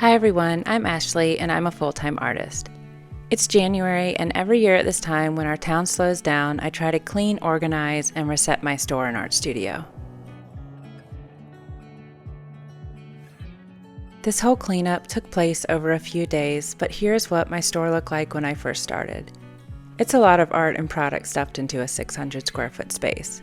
Hi everyone, I'm Ashley and I'm a full-time artist. It's January and every year at this time when our town slows down, I try to clean, organize, and reset my store and art studio. This whole cleanup took place over a few days, but here's what my store looked like when I first started. It's a lot of art and product stuffed into a 600 square foot space.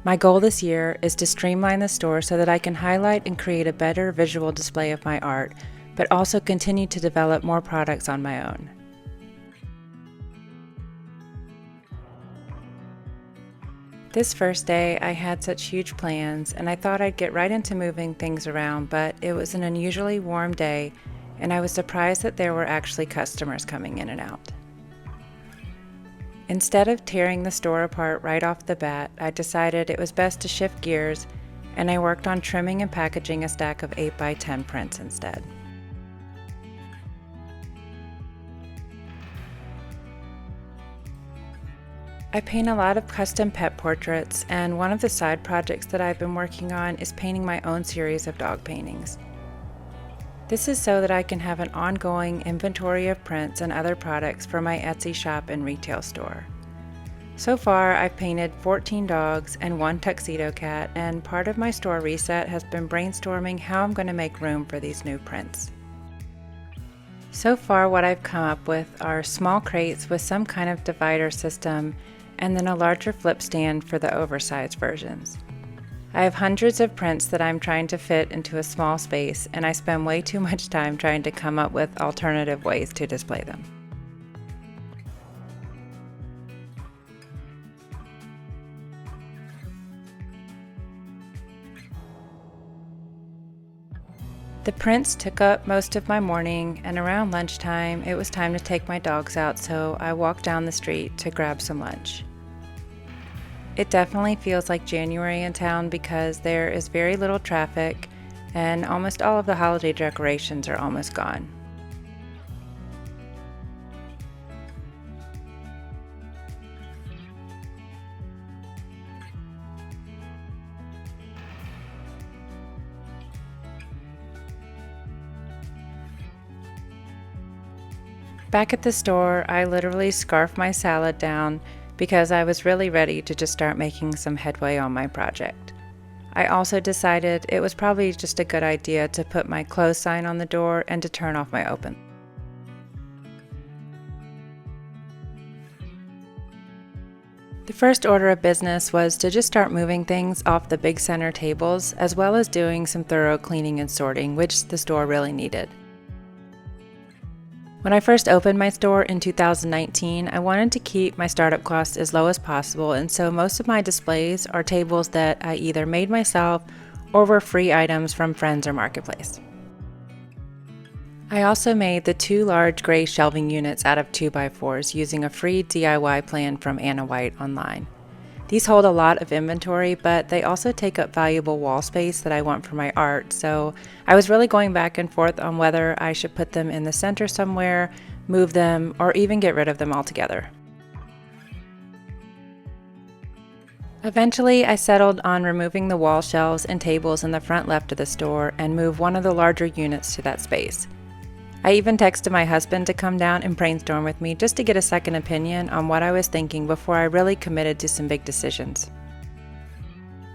My goal this year is to streamline the store so that I can highlight and create a better visual display of my art, but also continue to develop more products on my own. This first day, I had such huge plans, and I thought I'd get right into moving things around, but it was an unusually warm day, and I was surprised that there were actually customers coming in and out. Instead of tearing the store apart right off the bat, I decided it was best to shift gears, and I worked on trimming and packaging a stack of 8x10 prints instead. I paint a lot of custom pet portraits, and one of the side projects that I've been working on is painting my own series of dog paintings. This is so that I can have an ongoing inventory of prints and other products for my Etsy shop and retail store. So far, I've painted 14 dogs and 1 tuxedo cat, and part of my store reset has been brainstorming how I'm going to make room for these new prints. So far, what I've come up with are small crates with some kind of divider system, and then a larger flip stand for the oversized versions. I have hundreds of prints that I'm trying to fit into a small space, and I spend way too much time trying to come up with alternative ways to display them. The prints took up most of my morning, and around lunchtime it was time to take my dogs out, so I walked down the street to grab some lunch. It definitely feels like January in town because there is very little traffic and almost all of the holiday decorations are almost gone. Back at the store, I literally scarfed my salad down because I was really ready to just start making some headway on my project. I also decided it was probably just a good idea to put my close sign on the door and to turn off my open. The first order of business was to just start moving things off the big center tables, as well as doing some thorough cleaning and sorting, which the store really needed. When I first opened my store in 2019, I wanted to keep my startup costs as low as possible, and so most of my displays are tables that I either made myself or were free items from friends or marketplace. I also made the 2 large gray shelving units out of 2x4s using a free DIY plan from Anna White online. These hold a lot of inventory, but they also take up valuable wall space that I want for my art, so I was really going back and forth on whether I should put them in the center somewhere, move them, or even get rid of them altogether. Eventually, I settled on removing the wall shelves and tables in the front left of the store and move one of the larger units to that space. I even texted my husband to come down and brainstorm with me just to get a second opinion on what I was thinking before I really committed to some big decisions.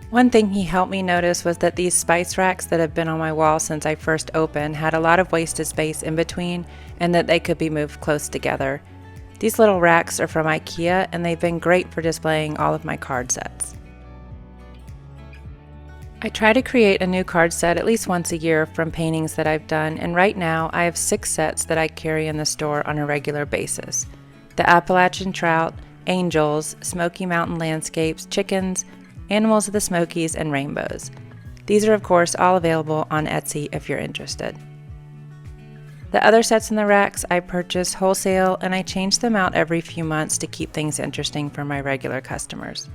One thing he helped me notice was that these spice racks that have been on my wall since I first opened had a lot of wasted space in between and that they could be moved close together. These little racks are from IKEA and they've been great for displaying all of my card sets. I try to create a new card set at least once a year from paintings that I've done, and right now I have 6 sets that I carry in the store on a regular basis. The Appalachian trout, angels, Smoky Mountain landscapes, chickens, animals of the Smokies, and rainbows. These are of course all available on Etsy if you're interested. The other sets in the racks I purchase wholesale, and I change them out every few months to keep things interesting for my regular customers.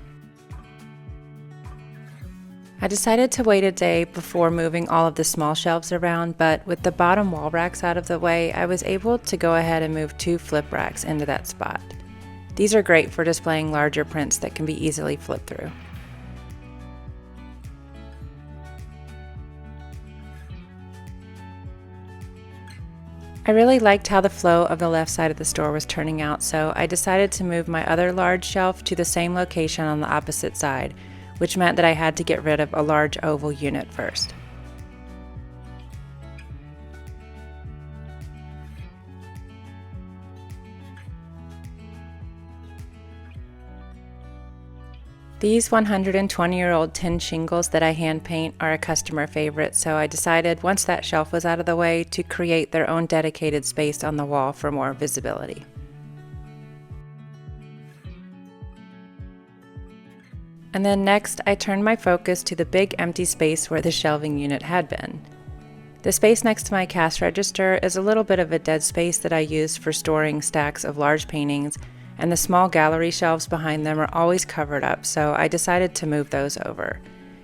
I decided to wait a day before moving all of the small shelves around, but with the bottom wall racks out of the way, I was able to go ahead and move 2 flip racks into that spot. These are great for displaying larger prints that can be easily flipped through. I really liked how the flow of the left side of the store was turning out, so I decided to move my other large shelf to the same location on the opposite side, which meant that I had to get rid of a large oval unit first. These 120-year-old tin shingles that I hand paint are a customer favorite, so I decided once that shelf was out of the way to create their own dedicated space on the wall for more visibility. And then next, I turned my focus to the big empty space where the shelving unit had been. The space next to my cash register is a little bit of a dead space that I use for storing stacks of large paintings, and the small gallery shelves behind them are always covered up, so I decided to move those over.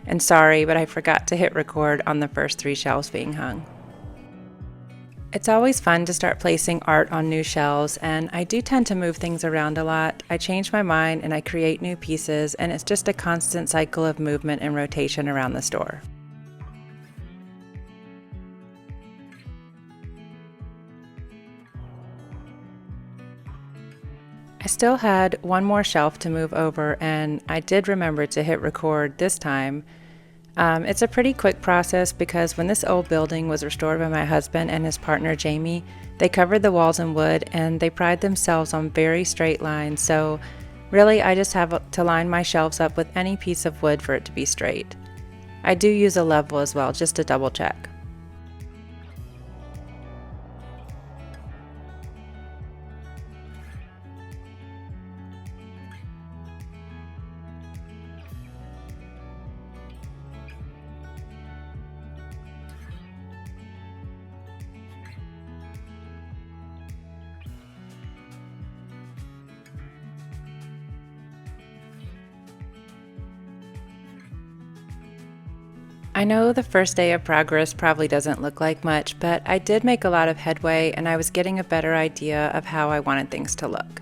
And sorry, but I forgot to hit record on the first 3 shelves being hung. It's always fun to start placing art on new shelves, and I do tend to move things around a lot. I change my mind and I create new pieces, and it's just a constant cycle of movement and rotation around the store. I still had one more shelf to move over, and I did remember to hit record this time. It's a pretty quick process because when this old building was restored by my husband and his partner Jamie, they covered the walls in wood and they pride themselves on very straight lines, so really I just have to line my shelves up with any piece of wood for it to be straight. I do use a level as well, just to double check. I know the first day of progress probably doesn't look like much, but I did make a lot of headway and I was getting a better idea of how I wanted things to look.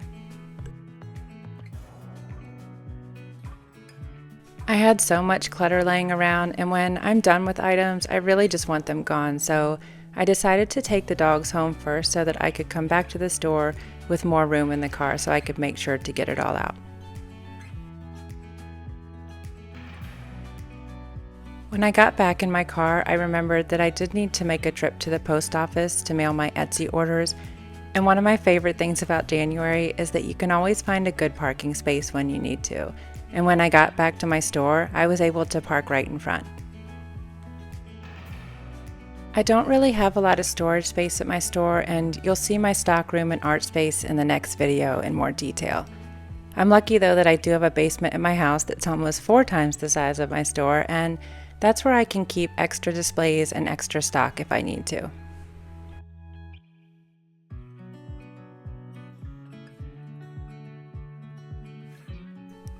I had so much clutter laying around, and when I'm done with items, I really just want them gone, so I decided to take the dogs home first so that I could come back to the store with more room in the car so I could make sure to get it all out. When I got back in my car, I remembered that I did need to make a trip to the post office to mail my Etsy orders, and one of my favorite things about January is that you can always find a good parking space when you need to, and when I got back to my store, I was able to park right in front. I don't really have a lot of storage space at my store, and you'll see my stockroom and art space in the next video in more detail. I'm lucky though that I do have a basement in my house that's almost 4 times the size of my store, and that's where I can keep extra displays and extra stock if I need to.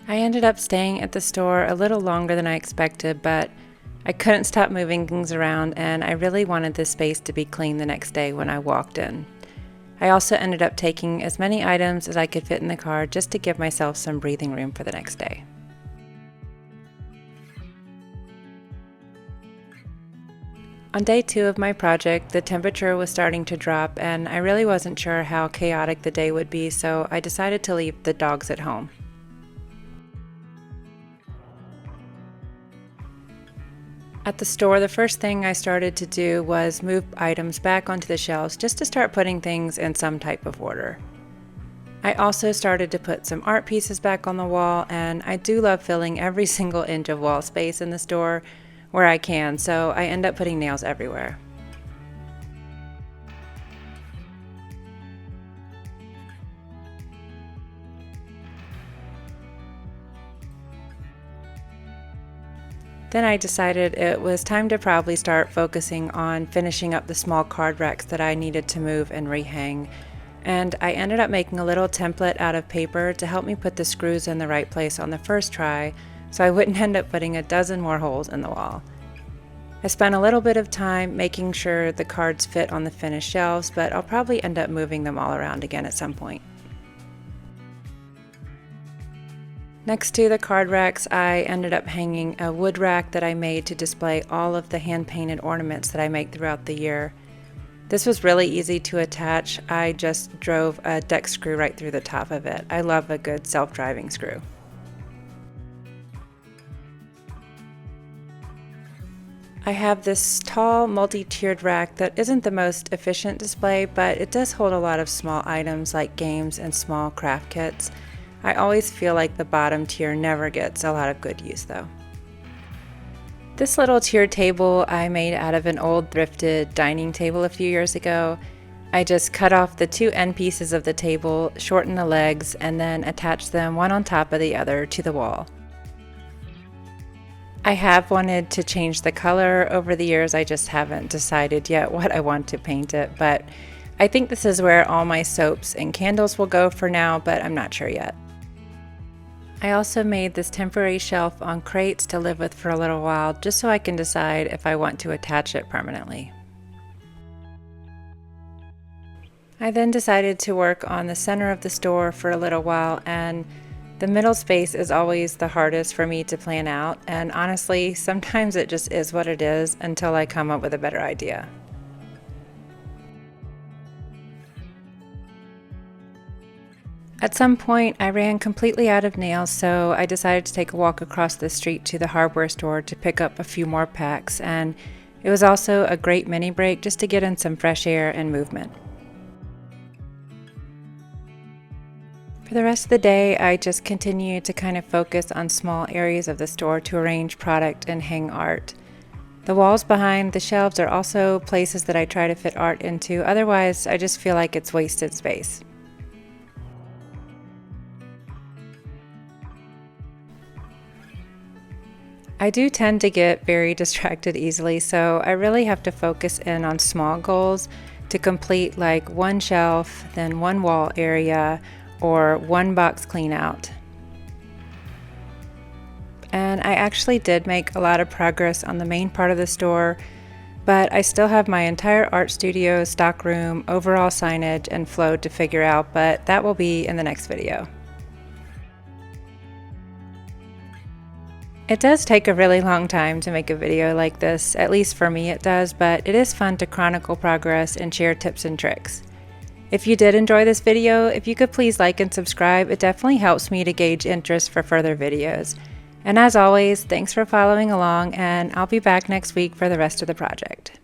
I ended up staying at the store a little longer than I expected, but I couldn't stop moving things around, and I really wanted this space to be clean the next day when I walked in. I also ended up taking as many items as I could fit in the car just to give myself some breathing room for the next day. On day 2 of my project, the temperature was starting to drop, and I really wasn't sure how chaotic the day would be, so I decided to leave the dogs at home. At the store, the first thing I started to do was move items back onto the shelves just to start putting things in some type of order. I also started to put some art pieces back on the wall, and I do love filling every single inch of wall space in the store where I can, so I end up putting nails everywhere. Then I decided it was time to probably start focusing on finishing up the small card racks that I needed to move and rehang, and I ended up making a little template out of paper to help me put the screws in the right place on the first try, so I wouldn't end up putting a dozen more holes in the wall. I spent a little bit of time making sure the cards fit on the finished shelves, but I'll probably end up moving them all around again at some point. Next to the card racks, I ended up hanging a wood rack that I made to display all of the hand-painted ornaments that I make throughout the year. This was really easy to attach. I just drove a deck screw right through the top of it. I love a good self-driving screw. I have this tall multi-tiered rack that isn't the most efficient display, but it does hold a lot of small items like games and small craft kits. I always feel like the bottom tier never gets a lot of good use though. This little tiered table I made out of an old thrifted dining table a few years ago. I just cut off the two end pieces of the table, shortened the legs, and then attached them one on top of the other to the wall. I have wanted to change the color over the years. I just haven't decided yet what I want to paint it, but I think this is where all my soaps and candles will go for now, but I'm not sure yet. I also made this temporary shelf on crates to live with for a little while, just so I can decide if I want to attach it permanently. I then decided to work on the center of the store for a little while, and the middle space is always the hardest for me to plan out, and honestly, sometimes it just is what it is until I come up with a better idea. At some point, I ran completely out of nails, so I decided to take a walk across the street to the hardware store to pick up a few more packs, and it was also a great mini break just to get in some fresh air and movement. For the rest of the day, I just continued to kind of focus on small areas of the store to arrange product and hang art. The walls behind the shelves are also places that I try to fit art into, otherwise I just feel like it's wasted space. I do tend to get very distracted easily, so I really have to focus in on small goals to complete like one shelf, then one wall area, or one box clean out. And I actually did make a lot of progress on the main part of the store, but I still have my entire art studio, stock room, overall signage, and flow to figure out, but that will be in the next video. It does take a really long time to make a video like this, at least for me it does, but it is fun to chronicle progress and share tips and tricks. If you did enjoy this video, if you could please like and subscribe, it definitely helps me to gauge interest for further videos. And as always, thanks for following along, and I'll be back next week for the rest of the project.